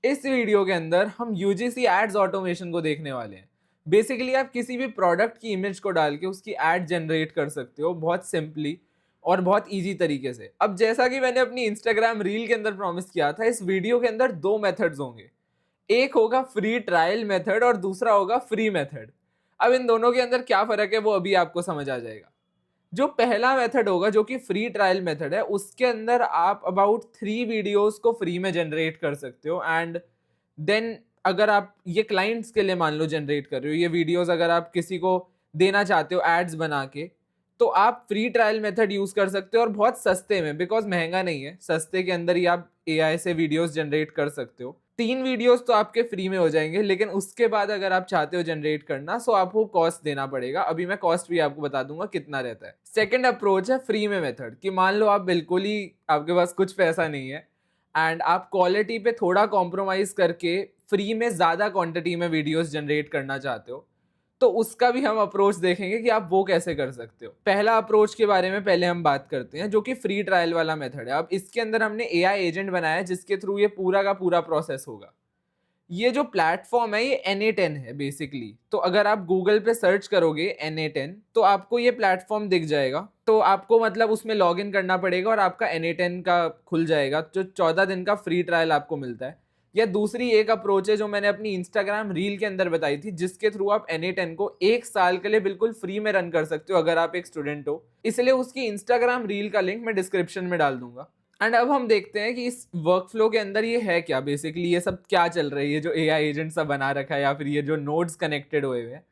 इस वीडियो के अंदर हम यूजीसी एड्स ऑटोमेशन को देखने वाले हैं। बेसिकली आप किसी भी प्रोडक्ट की इमेज को डाल के उसकी एड जनरेट कर सकते हो बहुत सिंपली और बहुत इजी तरीके से। अब जैसा कि मैंने अपनी इंस्टाग्राम रील के अंदर प्रॉमिस किया था, इस वीडियो के अंदर दो मेथड्स होंगे। एक होगा फ्री ट्रायल मेथड और दूसरा होगा फ्री मेथड। अब इन दोनों के अंदर क्या फर्क है वो अभी आपको समझ आ जाएगा। जो पहला मेथड होगा जो कि फ्री ट्रायल मेथड है, उसके अंदर आप अबाउट 3 वीडियोस को फ्री में जनरेट कर सकते हो। एंड देन अगर आप ये क्लाइंट्स के लिए मान लो जनरेट कर रहे हो ये वीडियोस, अगर आप किसी को देना चाहते हो एड्स बना के, तो आप फ्री ट्रायल मेथड यूज कर सकते हो और बहुत सस्ते में, बिकॉज महंगा नहीं है, सस्ते के अंदर ही आप एआई से वीडियोस जनरेट कर सकते हो। 3 वीडियोस तो आपके फ्री में हो जाएंगे, लेकिन उसके बाद अगर आप चाहते हो जनरेट करना तो आपको कॉस्ट देना पड़ेगा। अभी मैं कॉस्ट भी आपको बता दूंगा कितना रहता है। सेकंड अप्रोच है फ्री में मेथड, कि मान लो आप बिल्कुल ही आपके पास कुछ पैसा नहीं है एंड आप क्वालिटी पे थोड़ा कॉम्प्रोमाइज करके फ्री में ज्यादा क्वांटिटी में वीडियोस जनरेट करना चाहते हो, तो उसका भी हम अप्रोच देखेंगे कि आप वो कैसे कर सकते हो। पहला अप्रोच के बारे में पहले हम बात करते हैं, जो कि फ्री ट्रायल वाला मेथड है। अब इसके अंदर हमने एआई एजेंट बनाया है जिसके थ्रू ये पूरा का पूरा प्रोसेस होगा। ये जो प्लेटफॉर्म है ये Na10 है बेसिकली। तो अगर आप गूगल पे सर्च करोगे Na10 तो आपको ये प्लेटफॉर्म दिख जाएगा। तो आपको मतलब उसमें लॉग इन करना पड़ेगा और आपका Na10 का खुल जाएगा, जो 14 दिन का फ्री ट्रायल आपको मिलता है। या दूसरी एक अप्रोच है जो मैंने अपनी इंस्टाग्राम रील के अंदर बताई थी, जिसके थ्रू आप Na10 को 1 साल के लिए बिल्कुल फ्री में रन कर सकते हो अगर आप एक स्टूडेंट हो। इसलिए उसकी इंस्टाग्राम रील का लिंक मैं डिस्क्रिप्शन में डाल दूंगा। एंड अब हम देखते हैं कि इस वर्कफ्लो के अंदर ये है क्या, बेसिकली ये सब क्या चल रहा है, ये जो एआई एजेंट सा बना रखा है या फिर ये जो नोड्स कनेक्टेड हुए हुए हैं,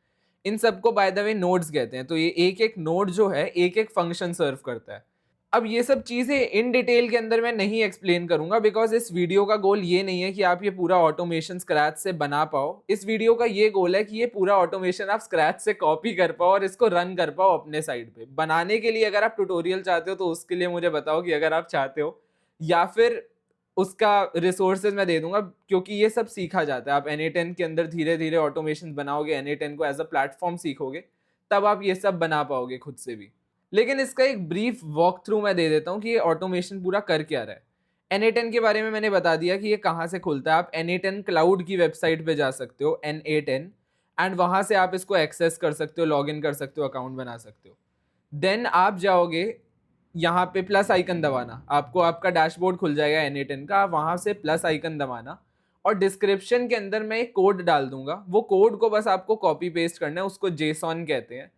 इन सबको बाय द वे नोड्स कहते हैं। तो ये एक एक नोड जो है एक एक फंक्शन सर्व करता है। अब ये सब चीजें इन डिटेल के अंदर मैं नहीं एक्सप्लेन करूंगा, बिकॉज इस वीडियो का गोल ये नहीं है कि आप ये पूरा ऑटोमेशन स्क्रैच से बना पाओ। इस वीडियो का ये गोल है कि ये पूरा ऑटोमेशन आप स्क्रैच से कॉपी कर पाओ और इसको रन कर पाओ अपने साइड पे। बनाने के लिए अगर आप ट्यूटोरियल चाहते हो तो उसके लिए मुझे बताओ कि अगर आप चाहते हो, या फिर उसका रिसोर्सेज मैं दे दूंगा, क्योंकि ये सब सीखा जाता है। आप Na10 के अंदर धीरे धीरे ऑटोमेशन बनाओगे, Na10 को एज अ प्लेटफॉर्म सीखोगे, तब आप ये सब बना पाओगे खुद से भी। लेकिन इसका एक ब्रीफ वॉक थ्रू मैं दे देता हूँ कि ये ऑटोमेशन पूरा कर क्या रहा है। Na10 के बारे में मैंने बता दिया कि ये कहाँ से खुलता है। आप Na10 क्लाउड की वेबसाइट पे जा सकते हो Na10, एंड वहाँ से आप इसको एक्सेस कर सकते हो, लॉग इन कर सकते हो, अकाउंट बना सकते हो। देन आप जाओगे यहाँ पे प्लस आइकन दबाना, आपको आपका डैशबोर्ड खुल जाएगा Na10 का। वहाँ से प्लस आइकन दबाना और डिस्क्रिप्शन के अंदर मैं एक कोड डाल दूंगा। वो कोड को बस आपको कॉपी पेस्ट करना है, उसको जेसॉन कहते हैं।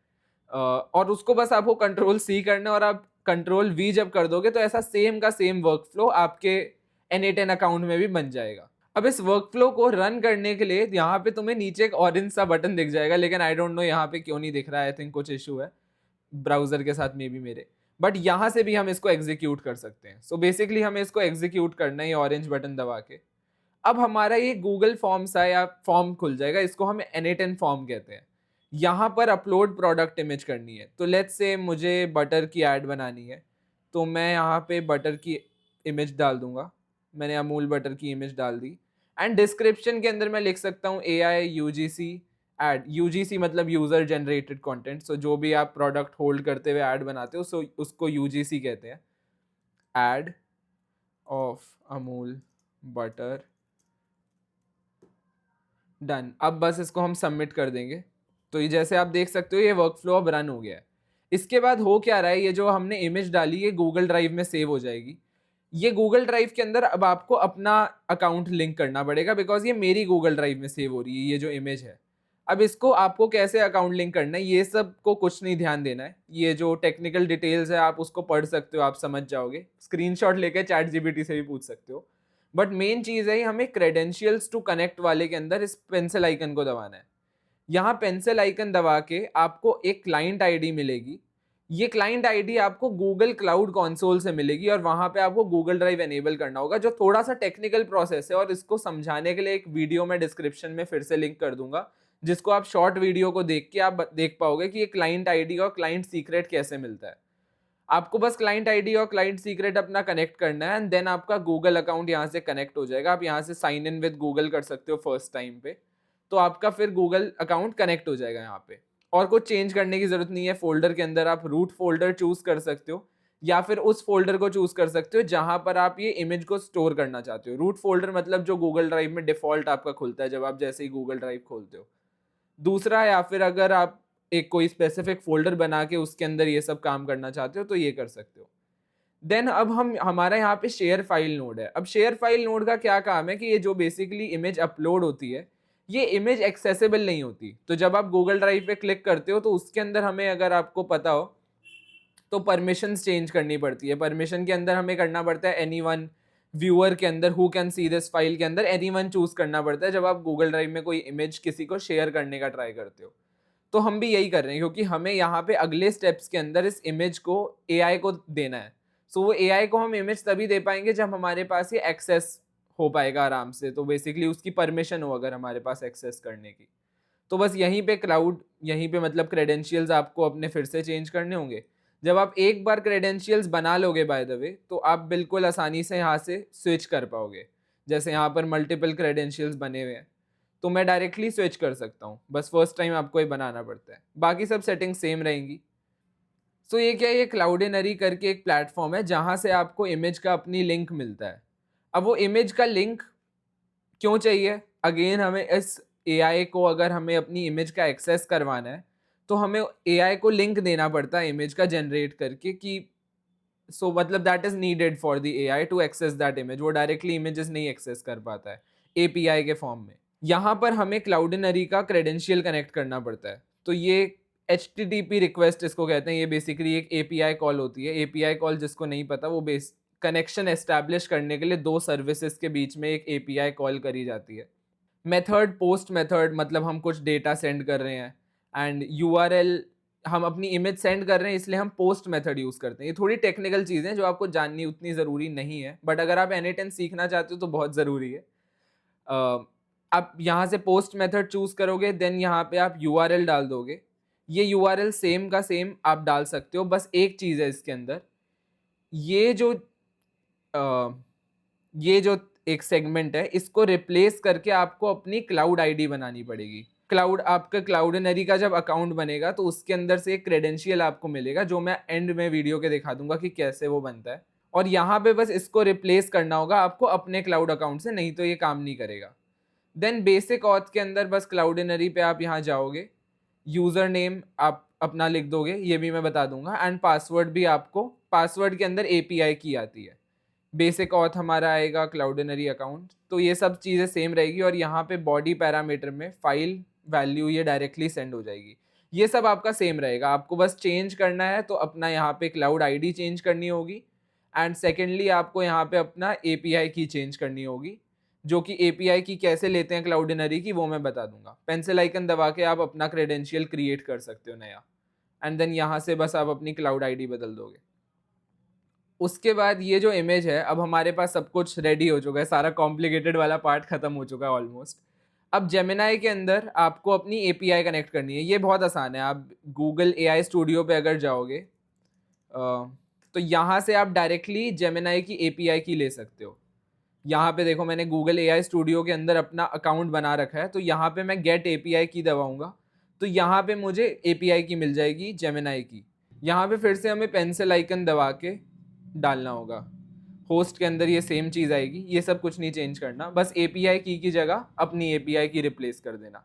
और उसको बस आपको कंट्रोल सी करना है और आप कंट्रोल वी जब कर दोगे तो ऐसा सेम का सेम वर्क फ्लो आपके Na10 अकाउंट में भी बन जाएगा। अब इस वर्क फ्लो को रन करने के लिए यहाँ पे तुम्हें नीचे एक ऑरेंज सा बटन दिख जाएगा, लेकिन आई डोंट नो यहाँ पे क्यों नहीं दिख रहा है। आई थिंक कुछ इशू है ब्राउजर के साथ में भी मेरे। बट यहाँ से भी हम इसको एग्जीक्यूट कर सकते हैं। सो बेसिकली हमें इसको एग्जीक्यूट करना है ऑरेंज बटन दबा के। अब हमारा ये गूगल फॉर्म्स है या फॉर्म खुल जाएगा, इसको हम Na10 फॉर्म कहते हैं। यहाँ पर अपलोड प्रोडक्ट इमेज करनी है। तो लेट्स से मुझे बटर की ऐड बनानी है, तो मैं यहाँ पे बटर की इमेज डाल दूंगा। मैंने अमूल बटर की इमेज डाल दी। एंड डिस्क्रिप्शन के अंदर मैं लिख सकता हूँ AI UGC एड। UGC मतलब यूजर जनरेटेड कंटेंट। सो जो भी आप प्रोडक्ट होल्ड करते हुए ऐड बनाते हो, सो उसको UGC कहते हैं। Add of Amul butter, done. अब बस इसको हम सबमिट कर देंगे। तो ये जैसे आप देख सकते हो ये वर्क फ्लो अब रन हो गया है। इसके बाद हो क्या रहा है, ये जो हमने इमेज डाली ये गूगल ड्राइव में सेव हो जाएगी। ये गूगल ड्राइव के अंदर अब आपको अपना अकाउंट लिंक करना पड़ेगा, बिकॉज ये मेरी गूगल ड्राइव में सेव हो रही है ये जो इमेज है। अब इसको आपको कैसे अकाउंट लिंक करना है ये सब को कुछ नहीं ध्यान देना है। ये जो टेक्निकल डिटेल्स है आप उसको पढ़ सकते हो, आप समझ जाओगे। स्क्रीनशॉट लेके ChatGPT से भी पूछ सकते हो। बट मेन चीज है हमें क्रेडेंशियल्स टू कनेक्ट वाले के अंदर इस पेंसिल आइकन को दबाना है। यहाँ पेंसिल आइकन दबा के आपको एक क्लाइंट आईडी मिलेगी। ये क्लाइंट आईडी आपको गूगल क्लाउड कंसोल से मिलेगी और वहां पे आपको गूगल ड्राइव एनेबल करना होगा, जो थोड़ा सा टेक्निकल प्रोसेस है। और इसको समझाने के लिए एक वीडियो में डिस्क्रिप्शन में फिर से लिंक कर दूंगा, जिसको आप शॉर्ट वीडियो को देख के आप देख पाओगे कि ये क्लाइंट आईडी और क्लाइंट सीक्रेट कैसे मिलता है। आपको बस क्लाइंट आईडी और क्लाइंट सीक्रेट अपना कनेक्ट करना है एंड देन आपका गूगल अकाउंट यहाँ से कनेक्ट हो जाएगा। आप यहाँ से साइन इन विद गूगल कर सकते हो फर्स्ट टाइम पे, तो आपका फिर गूगल अकाउंट कनेक्ट हो जाएगा यहाँ पे। और कुछ चेंज करने की जरूरत नहीं है। फोल्डर के अंदर आप रूट फोल्डर चूज कर सकते हो, या फिर उस फ़ोल्डर को चूज़ कर सकते हो जहाँ पर आप ये इमेज को स्टोर करना चाहते हो। रूट फ़ोल्डर मतलब जो गूगल ड्राइव में डिफ़ॉल्ट आपका खुलता है जब आप जैसे ही गूगल ड्राइव खोलते हो। दूसरा, या फिर अगर आप एक कोई स्पेसिफ़िक फ़ोल्डर बना के उसके अंदर ये सब काम करना चाहते हो तो ये कर सकते हो। देन अब हम हमारा यहाँ पे शेयर फाइल नोड है। अब शेयर फाइल नोड का क्या काम है कि ये जो बेसिकली इमेज अपलोड होती है, ये इमेज एक्सेसिबल नहीं होती। तो जब आप गूगल ड्राइव पे क्लिक करते हो तो उसके अंदर हमें, अगर आपको पता हो, तो परमिशंस चेंज करनी पड़ती है। परमिशन के अंदर हमें करना पड़ता है एनीवन, व्यूअर के अंदर who can see this file के अंदर एनीवन चूज़ करना पड़ता है जब आप गूगल ड्राइव में कोई इमेज किसी को शेयर करने का ट्राई करते हो। तो हम भी यही कर रहे हैं क्योंकि हमें यहाँ पे अगले स्टेप्स के अंदर इस इमेज को एआई को देना है। सो वो एआई को हम इमेज तभी दे पाएँगे जब हमारे पास ये एक्सेस हो पाएगा आराम से। तो बेसिकली उसकी परमिशन हो अगर हमारे पास एक्सेस करने की। तो बस यहीं पे क्लाउड, यहीं पे मतलब क्रेडेंशियल्स आपको अपने फिर से चेंज करने होंगे। जब आप एक बार क्रेडेंशियल्स बना लोगे बाय द वे, तो आप बिल्कुल आसानी से यहाँ से स्विच कर पाओगे। जैसे यहाँ पर मल्टीपल क्रेडेंशियल्स बने हुए हैं, तो मैं डायरेक्टली स्विच कर सकता हूँ। बस फर्स्ट टाइम आपको ये बनाना पड़ता है। बाकी सब सेटिंग्स सेम रहेंगी। सो ये क्या है, ये क्लाउडेनरी करके एक प्लेटफ़ॉर्म है जहाँ से आपको इमेज का अपनी लिंक मिलता है। अब वो इमेज का लिंक क्यों चाहिए? अगेन हमें इस एआई को, अगर हमें अपनी इमेज का एक्सेस करवाना है, तो हमें एआई को लिंक देना पड़ता है इमेज का जनरेट करके कि सो मतलब that is needed for the AI to access that image. वो डायरेक्टली इमेजेस नहीं एक्सेस कर पाता है एपीआई के फॉर्म में। यहाँ पर हमें क्लाउडेनरी का क्रेडेंशियल कनेक्ट करना पड़ता है। तो ये एचटीटीपी रिक्वेस्ट इसको कहते हैं। ये बेसिकली एक एपीआई कॉल होती है। एपीआई कॉल जिसको नहीं पता, वो बेस कनेक्शन एस्टैब्लिश करने के लिए 2 सर्विसेज़ के बीच में एक एपीआई कॉल करी जाती है। मेथड, पोस्ट मेथड मतलब हम कुछ डेटा सेंड कर रहे हैं, एंड यूआरएल हम अपनी इमेज सेंड कर रहे हैं, इसलिए हम पोस्ट मेथड यूज़ करते हैं। ये थोड़ी टेक्निकल चीज़ें हैं जो आपको जाननी उतनी ज़रूरी नहीं है, बट अगर आप एनी10 सीखना चाहते हो तो बहुत ज़रूरी है। अ, आप यहाँ से पोस्ट मेथड चूज़ करोगे, देन यहाँ पे आप यूआरएल डाल दोगे। ये यूआरएल सेम का सेम आप डाल सकते हो, बस एक चीज़ है इसके अंदर, ये जो अ, ये जो एक सेगमेंट है, इसको रिप्लेस करके आपको अपनी क्लाउड आईडी बनानी पड़ेगी। क्लाउड, आपका क्लाउडेनरी का जब अकाउंट बनेगा तो उसके अंदर से एक क्रेडेंशियल आपको मिलेगा, जो मैं एंड में वीडियो के दिखा दूँगा कि कैसे वो बनता है। और यहाँ पे बस इसको रिप्लेस करना होगा आपको अपने क्लाउड अकाउंट से, नहीं तो ये काम नहीं करेगा। देन बेसिक ऑथ के अंदर बस क्लाउडेनरी पे आप यहाँ जाओगे, यूज़र नेम आप अपना लिख दोगे, ये भी मैं बता दूँगा, एंड पासवर्ड भी आपको, पासवर्ड के अंदर एपीआई की आती है। बेसिक ऑथ हमारा आएगा क्लाउडेनरी अकाउंट, तो ये सब चीज़ें सेम रहेगी और यहाँ पे बॉडी पैरामीटर में फाइल वैल्यू ये डायरेक्टली सेंड हो जाएगी। ये सब आपका सेम रहेगा, आपको बस चेंज करना है तो अपना यहाँ पे क्लाउड आईडी चेंज करनी होगी, एंड सेकेंडली आपको यहाँ पे अपना एपीआई की चेंज करनी होगी, जो कि एपीआई की कैसे लेते हैं क्लाउडेनरी की वो मैं बता दूंगा। पेंसिल आइकन दबा के आप अपना क्रेडेंशियल क्रिएट कर सकते हो नया, एंड देन यहाँ से बस आप अपनी क्लाउड आईडी बदल दोगे। उसके बाद ये जो इमेज है, अब हमारे पास सब कुछ रेडी हो चुका है, सारा कॉम्प्लिकेटेड वाला पार्ट खत्म हो चुका है ऑलमोस्ट। अब जेमिनाई के अंदर आपको अपनी एपीआई कनेक्ट करनी है। ये बहुत आसान है, आप गूगल एआई स्टूडियो पे अगर जाओगे तो यहाँ से आप डायरेक्टली जेमिनाई की एपीआई की ले सकते हो। यहाँ पे देखो, मैंने गूगल एआई स्टूडियो के अंदर अपना अकाउंट बना रखा है, तो यहाँ पे मैं गेट एपीआई की दबाऊंगा, तो यहाँ पे मुझे एपीआई की मिल जाएगी जेमिनाई की। यहाँ पे फिर से हमें पेंसिल आइकन दबा के डालना होगा। होस्ट के अंदर ये सेम चीज़ आएगी, ये सब कुछ नहीं चेंज करना, बस एपीआई की जगह अपनी एपीआई की रिप्लेस कर देना।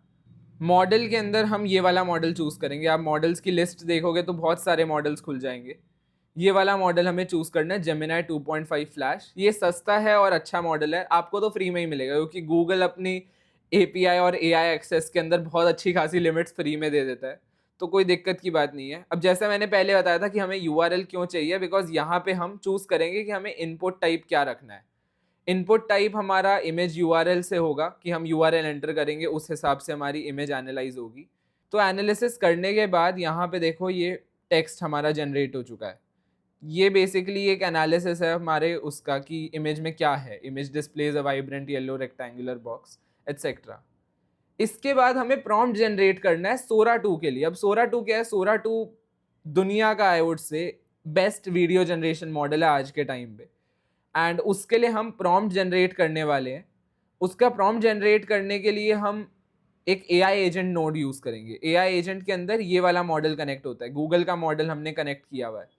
मॉडल के अंदर हम ये वाला मॉडल चूज़ करेंगे। आप मॉडल्स की लिस्ट देखोगे तो बहुत सारे मॉडल्स खुल जाएंगे। ये वाला मॉडल हमें चूज़ करना है, जेमिनाई 2.5 फ्लैश। ये सस्ता है और अच्छा मॉडल है, आपको तो फ्री में ही मिलेगा क्योंकि गूगल अपनी एपीआई और एआई एक्सेस के अंदर बहुत अच्छी खासी लिमिट्स फ्री में दे देता है, तो कोई दिक्कत की बात नहीं है। अब जैसा मैंने पहले बताया था कि हमें यूआरएल क्यों चाहिए, बिकॉज यहाँ पे हम चूज़ करेंगे कि हमें इनपुट टाइप क्या रखना है। इनपुट टाइप हमारा इमेज यूआरएल से होगा कि हम यूआरएल एंटर करेंगे, उस हिसाब से हमारी इमेज एनालाइज होगी। तो एनालिसिस करने के बाद यहाँ पे देखो, ये टेक्स्ट हमारा जनरेट हो चुका है। ये बेसिकली एक एनालिसिस है हमारे उसका कि इमेज में क्या है। इमेज डिस्प्लेज अ vibrant yellow rectangular box etcetera. इसके बाद हमें प्रॉम्प्ट जनरेट करना है सोरा 2 के लिए। अब सोरा 2 क्या है? सोरा 2 दुनिया का I would say best video generation model है आज के टाइम पे, एंड उसके लिए हम प्रॉम्प्ट जनरेट करने वाले हैं। उसका प्रॉम्प्ट जनरेट करने के लिए हम एक एआई एजेंट नोड यूज करेंगे। एआई एजेंट के अंदर ये वाला मॉडल कनेक्ट होता है, गूगल का मॉडल हमने कनेक्ट किया हुआ है।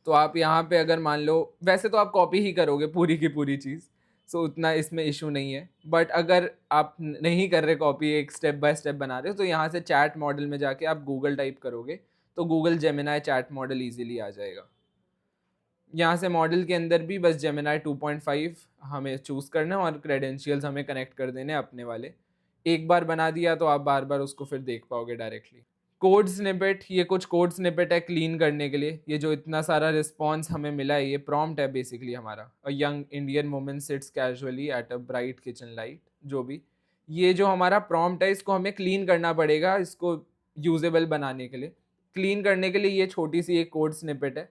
तो आप यहाँ पे अगर मान लो, वैसे तो आप कॉपी ही करोगे पूरी की पूरी चीज़, सो उतना इसमें इशू नहीं है। बट अगर आप नहीं कर रहे कॉपी, एक स्टेप बाय स्टेप बना रहे हो, तो यहाँ से चैट मॉडल में जाके आप गूगल टाइप करोगे तो Google Gemini chat model easily आ जाएगा। यहाँ से मॉडल के अंदर भी बस जेमिनाई 2.5 हमें चूज़ करना है और क्रेडेंशियल्स हमें कनेक्ट कर देने अपने वाले। एक बार बना दिया तो आप बार बार उसको फिर देख पाओगे डायरेक्टली। कोड स्निपेट, ये कुछ कोड स्निपेट है क्लीन करने के लिए। ये जो इतना सारा रिस्पॉन्स हमें मिला है, ये प्रॉम्प्ट है बेसिकली हमारा। A young Indian woman sits casually at a bright kitchen light, जो भी ये जो हमारा प्रॉम्प्ट है, इसको हमें क्लीन करना पड़ेगा इसको यूजेबल बनाने के लिए। क्लीन करने के लिए ये छोटी सी एक कोड स्निपेट है।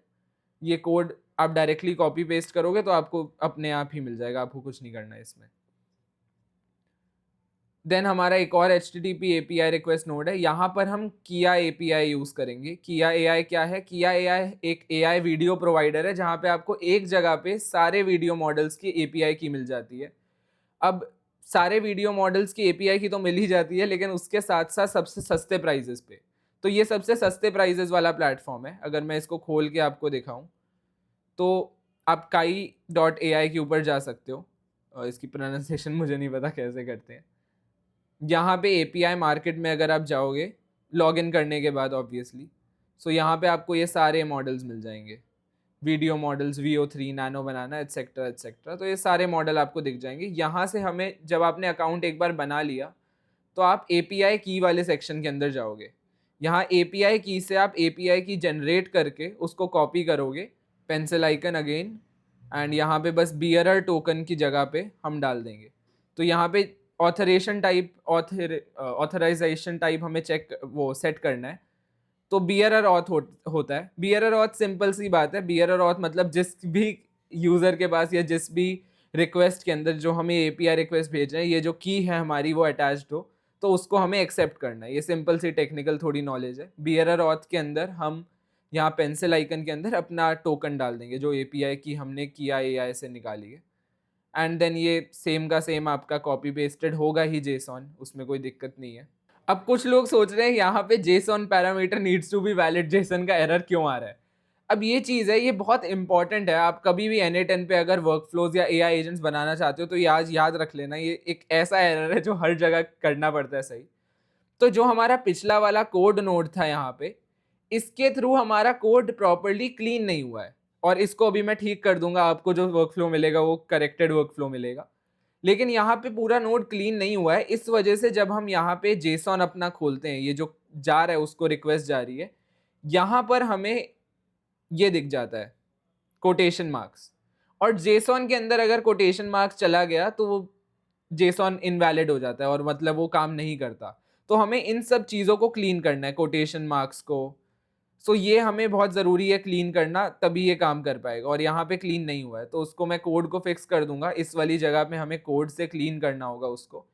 ये कोड आप डायरेक्टली कॉपी पेस्ट करोगे तो आपको अपने आप ही मिल जाएगा, आपको कुछ नहीं करना है इसमें। देन हमारा एक और HTTP API रिक्वेस्ट नोड है। यहाँ पर हम किया API यूज़ करेंगे। किया AI क्या है? किया AI एक AI वीडियो प्रोवाइडर है, जहाँ पे आपको एक जगह पे सारे वीडियो मॉडल्स की API की मिल जाती है। अब सारे वीडियो मॉडल्स की API की तो मिल ही जाती है, लेकिन उसके साथ साथ सबसे सस्ते प्राइजेस पे। तो ये सबसे सस्ते प्राइजेस वाला प्लेटफॉर्म है। अगर मैं इसको खोल के आपको दिखाऊं तो आप kai.ai के ऊपर जा सकते हो, और इसकी प्रोनाउंसिएशन मुझे नहीं पता कैसे करते हैं। यहाँ पे API मार्केट में अगर आप जाओगे लॉग इन करने के बाद ऑब्वियसली, सो यहाँ पे आपको ये सारे मॉडल्स मिल जाएंगे। वीडियो मॉडल्स, VO3, नैनो बनाना, एट्सेट्रा एट्सेट्रा। तो ये सारे मॉडल आपको दिख जाएंगे। यहाँ से हमें, जब आपने अकाउंट एक बार बना लिया तो आप API की वाले सेक्शन के अंदर जाओगे। यहाँ API की से आप API की जनरेट करके उसको कॉपी करोगे, पेंसिल आइकन अगेन, एंड यहाँ पे बस बियरर टोकन की जगह पे हम डाल देंगे। तो यहाँ पे ऑथराइजेशन टाइप, ऑथराइजेशन टाइप हमें चेक वो सेट करना है। तो बियरर ऑथ होता है। बियरर ऑथ सिंपल सी बात है। बियरर ऑथ मतलब जिस भी यूज़र के पास या जिस भी रिक्वेस्ट के अंदर जो हमें API रिक्वेस्ट भेज रहे हैं, ये जो की है हमारी वो अटैच्ड हो, तो उसको हमें एक्सेप्ट करना है। ये सिंपल सी टेक्निकल थोड़ी नॉलेज है। बियरर ऑथ के अंदर हम यहाँ पेंसिल आइकन के अंदर अपना टोकन डाल देंगे जो API की हमने किया AI से निकाली है, एंड देन ये सेम का सेम आपका कॉपी पेस्टेड होगा ही JSON, उसमें कोई दिक्कत नहीं है। अब कुछ लोग सोच रहे हैं यहाँ पे JSON parameter needs to be valid, JSON का एरर क्यों आ रहा है? अब ये चीज़ है, ये बहुत इंपॉर्टेंट है। आप कभी भी NA10 पे अगर वर्कफ्लोज या AI एजेंट्स बनाना चाहते हो तो ये आज याद रख लेना, ये एक ऐसा एरर है जो हर जगह करना पड़ता है सही। तो जो हमारा पिछला वाला कोड नोड था यहाँ पे, इसके थ्रू हमारा कोड प्रॉपर्ली क्लीन नहीं हुआ है, और इसको अभी मैं ठीक कर दूंगा। आपको जो वर्कफ्लो मिलेगा वो करेक्टेड वर्कफ्लो मिलेगा। लेकिन यहाँ पे पूरा नोड क्लीन नहीं हुआ है, इस वजह से जब हम यहाँ पे JSON अपना खोलते हैं, ये जो जा रहा है उसको रिक्वेस्ट जा रही है, यहाँ पर हमें ये दिख जाता है कोटेशन मार्क्स। और JSON के अंदर अगर कोटेशन मार्क्स चला गया तो वो JSON इनवैलिड हो जाता है, और मतलब वो काम नहीं करता। तो हमें इन सब चीज़ों को क्लीन करना है, कोटेशन मार्क्स को। सो ये हमें बहुत ज़रूरी है क्लीन करना, तभी ये काम कर पाएगा। और यहाँ पे क्लीन नहीं हुआ है तो उसको मैं कोड को फिक्स कर दूंगा। इस वाली जगह पे हमें कोड से क्लीन करना होगा उसको।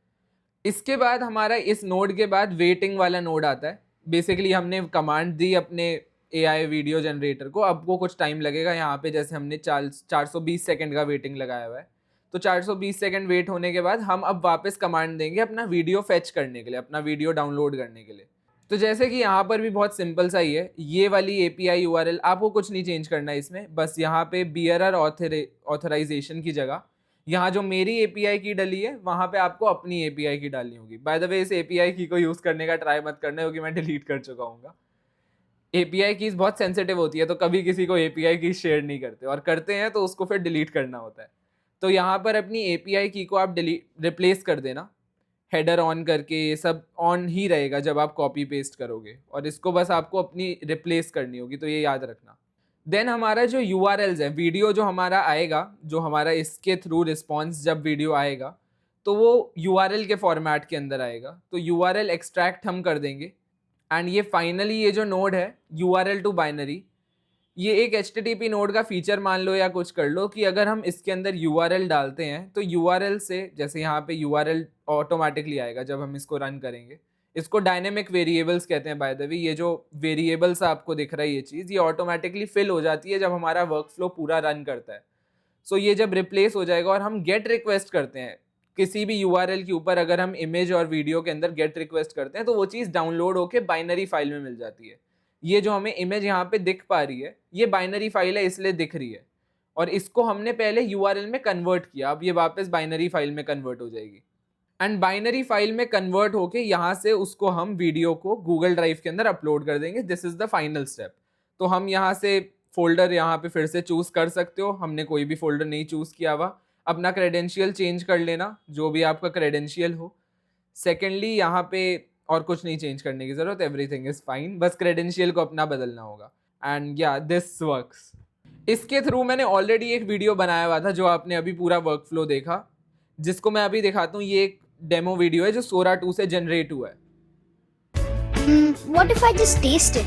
इसके बाद हमारा इस नोड के बाद वेटिंग वाला नोड आता है। बेसिकली हमने कमांड दी अपने AI वीडियो जनरेटर को, अब वो कुछ टाइम लगेगा। यहाँ पे जैसे हमने 420 सेकंड का वेटिंग लगाया हुआ है, तो 420 सेकंड वेट होने के बाद हम अब वापस कमांड देंगे अपना वीडियो फेच करने के लिए, अपना वीडियो डाउनलोड करने के लिए। तो जैसे कि यहाँ पर भी बहुत सिंपल सा ही है। ये वाली API URL आपको कुछ नहीं चेंज करना है इसमें, बस यहाँ पे बियरर ऑथराइजेशन की जगह यहाँ जो मेरी API की डली है वहाँ पे आपको अपनी API की डालनी होगी। बाय द वे, इस API की को यूज़ करने का ट्राई मत करना, क्योंकि मैं डिलीट कर चुका हूँ। API कीज बहुत सेंसिटिव होती है, तो कभी किसी को API की शेयर नहीं करते, और करते हैं तो उसको फिर डिलीट करना होता है। तो यहाँ पर अपनी API की को आप रिप्लेस कर देना, हेडर ऑन करके। ये सब ऑन ही रहेगा जब आप कॉपी पेस्ट करोगे, और इसको बस आपको अपनी रिप्लेस करनी होगी, तो ये याद रखना। देन हमारा जो URLs है, वीडियो जो हमारा आएगा, जो हमारा इसके थ्रू रिस्पॉन्स जब वीडियो आएगा तो वो URL के फॉर्मेट के अंदर आएगा। तो URL एक्सट्रैक्ट हम कर देंगे, एंड ये फाइनली ये जो नोड है URL टू बाइनरी, ये एक HTTP नोड का फीचर मान लो या कुछ कर लो कि अगर हम इसके अंदर URL डालते हैं तो URL से, जैसे यहाँ पे URL ऑटोमेटिकली आएगा जब हम इसको रन करेंगे। इसको डायनेमिक वेरिएबल्स कहते हैं बाय द वे। ये जो वेरिएबल्स आपको दिख रहा है ये चीज़, ये ऑटोमेटिकली फिल हो जाती है जब हमारा वर्कफ्लो पूरा रन करता है। सो ये जब रिप्लेस हो जाएगा और हम गेट रिक्वेस्ट करते हैं किसी भी URL के ऊपर, अगर हम इमेज और वीडियो के अंदर गेट रिक्वेस्ट करते हैं तो वो चीज़ डाउनलोड होके बाइनरी फाइल में मिल जाती है। ये जो हमें इमेज यहाँ पे दिख पा रही है, ये बाइनरी फाइल है इसलिए दिख रही है, और इसको हमने पहले यूआरएल में कन्वर्ट किया, अब ये वापस बाइनरी फाइल में कन्वर्ट हो जाएगी। एंड बाइनरी फाइल में कन्वर्ट होके यहाँ से उसको हम वीडियो को गूगल ड्राइव के अंदर अपलोड कर देंगे। This is the final step. तो हम यहाँ से फोल्डर यहाँ पे फिर से चूज कर सकते हो, हमने कोई भी फोल्डर नहीं चूज किया हुआ। अपना क्रेडेंशियल चेंज कर लेना, जो भी आपका क्रेडेंशियल हो। सेकेंडली यहाँ पे और कुछ नहीं चेंज करने की जरूरत, एवरीथिंग इज फाइन, बस क्रेडेंशियल को अपना बदलना होगा। एंड या दिस वर्क्स। इसके थ्रू मैंने ऑलरेडी एक वीडियो बनाया हुआ था जो आपने अभी पूरा वर्क फ्लो देखा, जिसको मैं अभी दिखाता हूँ। ये एक डेमो वीडियो है जो सोरा 2 से जनरेट हुआ है। What if I just taste it?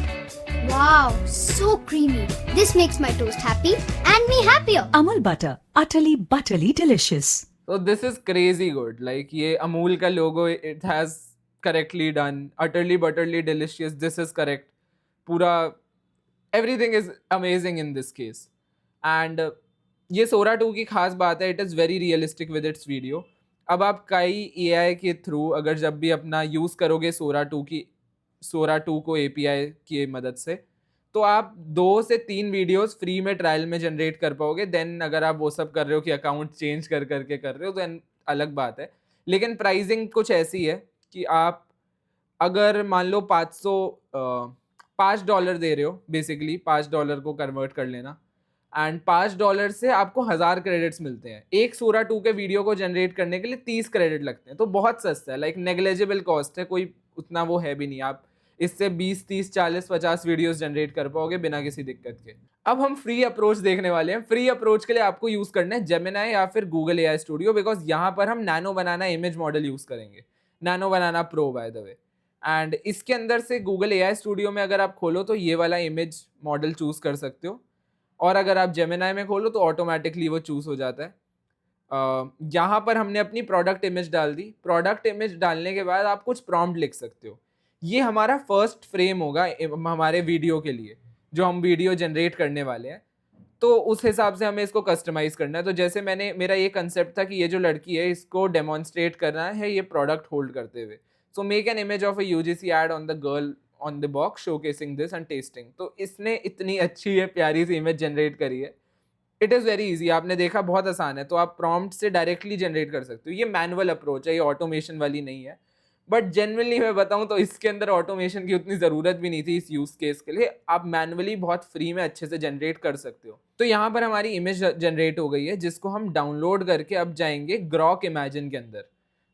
Wow, so creamy. This makes my toast happy and me happier. Amul butter, utterly butterly delicious. So this is crazy good. Like ये अमूल का लोगो, it has correctly done. Utterly butterly delicious. This is correct. पूरा everything is amazing in this case. And ये सोरा 2 की खास बात है, it is very realistic with its video. अब आप कई AI के थ्रू अगर जब भी अपना यूज़ करोगे सोरा 2 को API की मदद से, तो आप 2 से 3 वीडियोस फ्री में ट्रायल में जनरेट कर पाओगे। देन अगर आप वो सब कर रहे हो कि अकाउंट चेंज कर करके कर रहे हो, तो अलग बात है। लेकिन प्राइसिंग कुछ ऐसी है कि आप अगर मान लो $5 दे रहे हो, बेसिकली $5 को कन्वर्ट कर लेना, एंड $5 से आपको 1000 क्रेडिट्स मिलते हैं। एक सोरा 2 के वीडियो को जनरेट करने के लिए 30 क्रेडिट लगते हैं, तो बहुत सस्ता है। लाइक नेग्लेजिबल कॉस्ट है, कोई उतना वो है भी नहीं। आप इससे 20, 30, 40, 50 वीडियोस जनरेट कर पाओगे बिना किसी दिक्कत के। अब हम फ्री अप्रोच देखने वाले हैं। फ्री अप्रोच के लिए आपको यूज करना है जेमिनाई या फिर गूगल एआई स्टूडियो, बिकॉज यहाँ पर हम नैनो बनाना इमेज मॉडल यूज करेंगे, nano banana pro by the way. And इसके अंदर से गूगल एआई स्टूडियो में अगर आप खोलो तो ये वाला इमेज मॉडल चूज कर सकते हो, और अगर आप जेमिनाई में खोलो तो ऑटोमेटिकली वो चूज हो जाता है। यहाँ पर हमने अपनी प्रोडक्ट इमेज डाल दी। प्रोडक्ट इमेज डालने के बाद आप कुछ प्रॉम्प्ट लिख सकते हो। ये हमारा फर्स्ट फ्रेम होगा हमारे वीडियो के लिए, जो हम वीडियो जनरेट करने वाले हैं। तो उस हिसाब से हमें इसको कस्टमाइज करना है। तो जैसे मेरा ये कंसेप्ट था कि ये जो लड़की है इसको डेमोन्स्ट्रेट करना है ये प्रोडक्ट होल्ड करते हुए। So make an image of a UGC ad on the girl on the box showcasing this and testing. तो इसने इतनी अच्छी है प्यारी सी इमेज जनरेट करी है। इट इज़ वेरी इजी, आपने देखा बहुत आसान है। तो आप प्रॉम्प्ट से डायरेक्टली जनरेट कर सकते हो। ये मैनुअल अप्रोच है, ये ऑटोमेशन वाली नहीं है। बट जनरली मैं बताऊं तो इसके अंदर ऑटोमेशन की उतनी ज़रूरत भी नहीं थी इस यूज़ केस के लिए। आप मैनुअली बहुत फ्री में अच्छे से जनरेट कर सकते हो। तो यहाँ पर हमारी इमेज जनरेट हो गई है, जिसको हम डाउनलोड करके अब जाएंगे ग्रॉक इमेजिन के अंदर।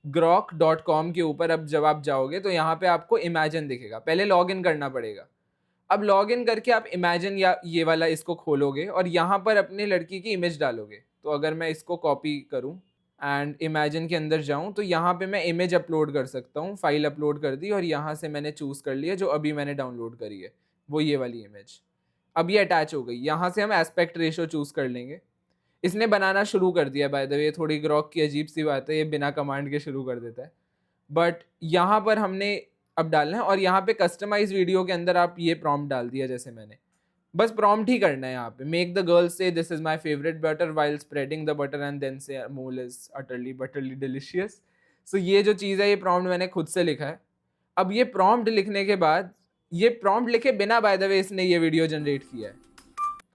grok.com के ऊपर अब जब आप जाओगे तो यहाँ पे आपको इमेजिन दिखेगा। पहले लॉग इन करना पड़ेगा। अब लॉग इन करके आप इमेजिन या ये वाला इसको खोलोगे और यहाँ पर अपने लड़की की इमेज डालोगे। तो अगर मैं इसको कॉपी करूँ एंड इमेजिन के अंदर जाऊँ तो यहाँ पे मैं इमेज अपलोड कर सकता हूँ। फाइल अपलोड कर दी और यहाँ से मैंने चूज़ कर लिया जो अभी मैंने डाउनलोड करी है, वो ये वाली इमेज। अब ये अटैच हो गई। यहाँ से हम एस्पेक्ट रेशो चूज़ कर लेंगे। इसने बनाना शुरू कर दिया बाय द वे। थोड़ी ग्रॉक की अजीब सी बात है, ये बिना कमांड के शुरू कर देता है। बट यहाँ पर हमने अब डालना है और यहाँ पे कस्टमाइज वीडियो के अंदर आप ये प्रॉम्प्ट डाल दिया जैसे मैंने। बस प्रॉम्प्ट ही करना है यहाँ पे। Make the girl say this is my favourite butter while spreading the butter and then say Amul is utterly butterly delicious. So ये जो चीज़ है ये प्रॉम्प्ट मैंने खुद से लिखा है। अब ये प्रॉम्प्ट लिखने के बाद, ये प्रॉम्प्ट लिखे बिना बाय द वे इसने ये वीडियो जनरेट किया है।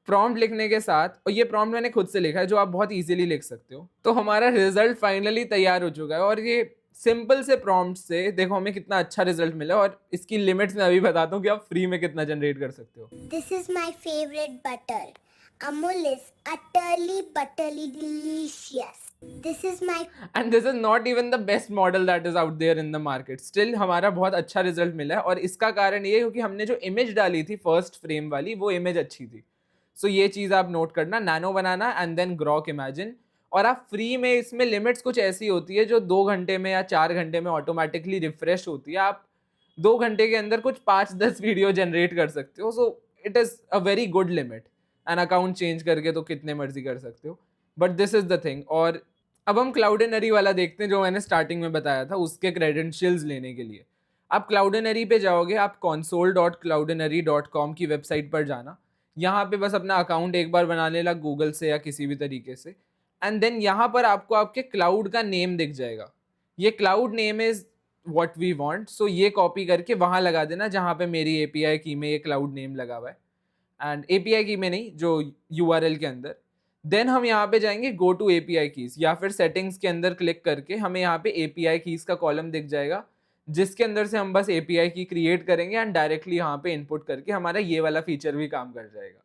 प्रॉम्प्ट लिखने के साथ, और ये प्रॉम्प्ट मैंने खुद से लिखा है जो आप बहुत इजीली लिख सकते हो। तो हमारा रिजल्ट फाइनली तैयार हो चुका है। और ये सिंपल से प्रॉम्प्ट से देखो हमें कितना अच्छा रिजल्ट मिला। और इसकी लिमिट्स मैं अभी बताता हूँ कि आप फ्री में कितना जनरेट कर सकते हो। This is my favorite butter. Amul is utterly butterly delicious. This is my And this is not even the best model that is out there in the market. Still हमारा बहुत अच्छा result मिला है। और इसका कारण ये है कि हमने जो इमेज डाली थी फर्स्ट फ्रेम वाली, वो इमेज अच्छी थी। सो ये चीज़ आप नोट करना, nano banana and then Grok imagine. और आप फ्री में, इसमें लिमिट्स कुछ ऐसी होती है जो 2 घंटे में या 4 घंटे में ऑटोमेटिकली रिफ्रेश होती है। आप 2 घंटे के अंदर कुछ 5-10 वीडियो जनरेट कर सकते हो। So it is a very good limit. And account change करके तो कितने मर्जी कर सकते हो। But this is the thing. और अब हम क्लाउडनरी वाला देखते हैं जो मैंने स्टार्टिंग में बताया था, उसके क्रेडेंशियल्स लेने के लिए। आप क्लाउडनरी पे जाओगे, आप console.cloudinary.com की वेबसाइट पर जाना। यहाँ पे बस अपना अकाउंट एक बार बना लेना गूगल से या किसी भी तरीके से। एंड देन यहाँ पर आपको आपके क्लाउड का नेम दिख जाएगा। ये cloud name is what we want, so ये कॉपी करके वहां लगा देना जहां पे मेरी एपीआई की में ये क्लाउड नेम लगा हुआ है, एंड एपीआई की में नहीं, जो यूआरएल के अंदर। देन हम यहाँ पे जाएंगे गो टू एपीआई कीज, या फिर सेटिंग्स के अंदर क्लिक करके हमें यहाँ पे एपीआई कीज का कॉलम दिख जाएगा, जिसके अंदर से हम बस एपीआई की क्रिएट करेंगे एंड डायरेक्टली यहाँ पे इनपुट करके हमारा ये वाला फीचर भी काम कर जाएगा।